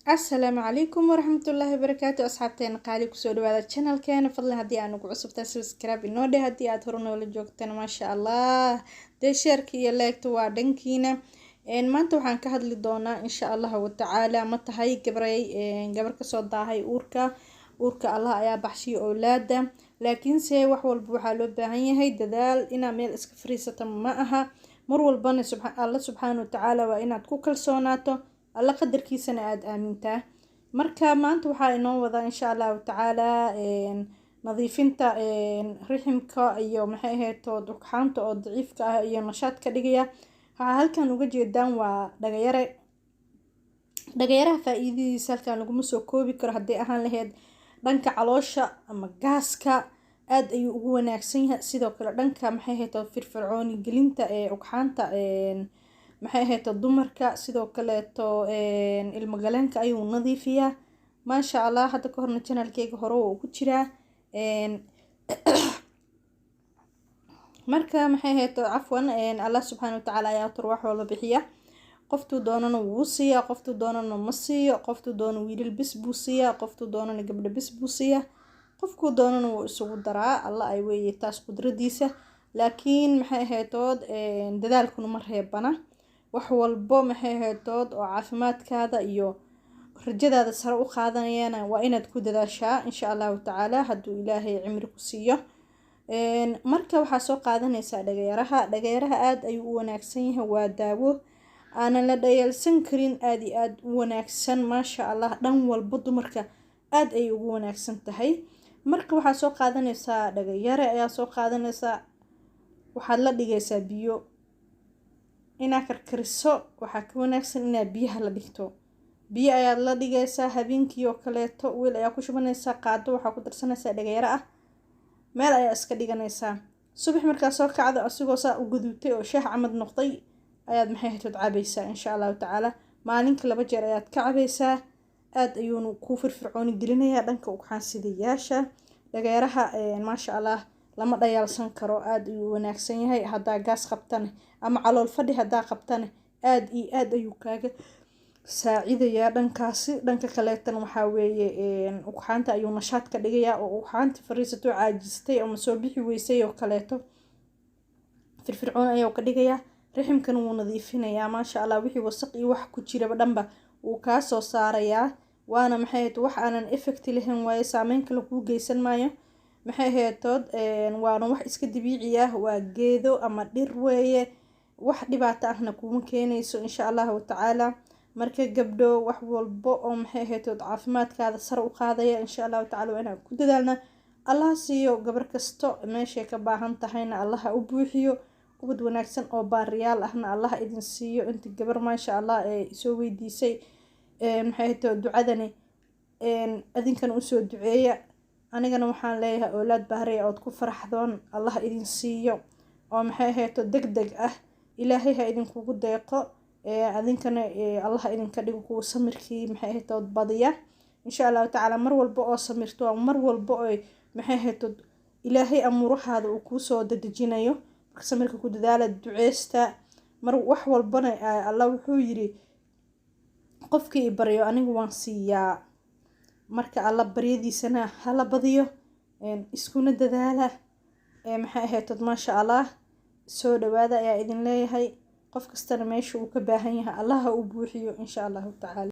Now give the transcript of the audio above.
السلام عليكم ورحمة الله وبركاته. أصحابتين قالي كسودو هذا الشانل كان فضل هدي أنا كعصبت سبسكرايب إنه هدي أتهرنا ولا جوكتنا ما شاء الله ده شاركي لايك توادنكينا إن ما أنتوا حن كهاد للدونا إن شاء الله تعالى متى هاي قبري قبر كصودا هاي أوركا الله يا بحشي أولاده لكن سي وحول بوحالو بهاي هاي ددال إنا ميل إسكفريسة معها مر والبن الله سبحانه وتعالى وإنا تكوكل سوناتو الله قدر كيسنا عاد آمنته مركا ما أنت وحا إنه وضع إن شاء الله تعالى نظيفينتا رحمك أيو محيهي تو دكحانتا أو ضعيفك أيو نشاط كدقيا هالكان وجي الدان ودقيرها فايدي سالكان لقو مسو كوبي كره هدي أهان لهيد دانك علوشا أما قاسكا aad ayuu ugu wanaagsan yahay sidoo kale dhanka maxay hayto firfircooni gelinta ugxaanta maxay hayto dumarka sidoo kale to ilmo galeenka ayuu nadiifiyaa ma sha Allah hadda ka horna channelkayga hore uu ku jiraa marka maxay hayto afwan Allah subhanahu wa ta'ala ayaa tur wax walba bixiya qoftu doonana wuu siiya qoftu doonana ma siiyo qoftu doona wiilal bis buu siiya qoftu doonana gabdho bis buu siiya qofku doonana wuu isugu daraa Allah ay weeyay taas qudradiisa laakiin maxay haytood dadaalkuna ma reebana wax walbo maxay haytood oo caafimaadkaada iyo rajadaada sare u qaadanayana waa inaad ku dadaashaa insha Allah ta'ala hadduu Ilaahay cimri ku siiyo marka waxa soo qaadanaysa dhagayaraha aad ayuu u wanaagsan yahay waa daawo aanan la dhayalsan karin aad iyo aad u wanaagsan ma sha Allah dhan walba dumarka aad ay ugu wanaagsan tahay marka waxa soo qaadanaysa dhagayare ayaa soo qaadanaysa waxaad la dhigaysaa biyo ina karkariso waxa ka wanaagsan ina biyaha la dhigto biyo ayaa la dhigaysaa habeenkii oo kaleeto weel ayaa ku shubanaysaa qaado waxa ku darsanaysaa dhagayare ah meel ayaa iska dhiganaysaa subax markaa soo kacdo asigoo saa u gudubtay oo shaah camad noqday ayaad maxay hayto cabaysaa insha Allah ta'ala maalinka 2 jeer ayaad ka cabaysaa aad ayuu ku firfircooni gelinayaa dhanka ugxaansidayaasha dhagayaraha ma sha Allah lama dhayalsan karo aad ayuu wanaagsan yahay hadaa gaas qabtan ama calool fadhi hadaa qabtan aad iyo aad ayuu kaaga saacidayaa dhankaasi dhanka kaleetan waxa weeye ugxaanta ayuu nashaad ka dhigayaa oo ugxaanta fariisato caajistay ama soo bixi weysay oo kaleeto firfircoon ayuu ka dhigayaa riximkan wuu nadiifinayaa ma sha Allah wixii wasaq iyo wax ku jira dhanba uu ka soo saarayaa waana maxay hayto wax aanan effect lahayn way saameyn kale ku geysan maayo maxay haytood waana wax iska dabiici ah waa geedo ama dhir weeye wax dhibaato ahna kuma keenayso insha Allah ta'ala marka gabdho wax walbo oo maxay haytood caafimaadkaada sare u qaadaya insha Allah ta'ala inaan ku dadaalna Allah siiyo gabar kasto meeshay ka baahan tahayna Allah u buuxiyo ubad wanaagsan oo baariyaal ahna Allah idin siiyo inta gabar ma sha Allah soo weydiisay maxay haytood ducadani adinkan u soo duceeya anigana waxaan leeyahay awlaad baariya oo ku faraxdoon Allah idin siiyo oo maxay haytood degdeg ah Ilaahay ha idin kugu deeqo adinkana Allah idin ka dhigo ku samirkii maxay haytood badiya insha Allah ta'ala mar walba oo samirto mar walba oo maxay haytood Ilaahay amurahaada uu ku soo dadajinayo samirka ku dadaala duceesta mar wax walbana Allah wuxuu yiri qofkii baryo anigu waan siiyaa marka Allah baryadiisana hala badiyo iskuna dadaala maxay haytood ma sha Allah soo dhawaada ayaa idin leeyahay qof kastana meesha uu ka baahan yahay Allah u buuxiyo insha Allah ta'ala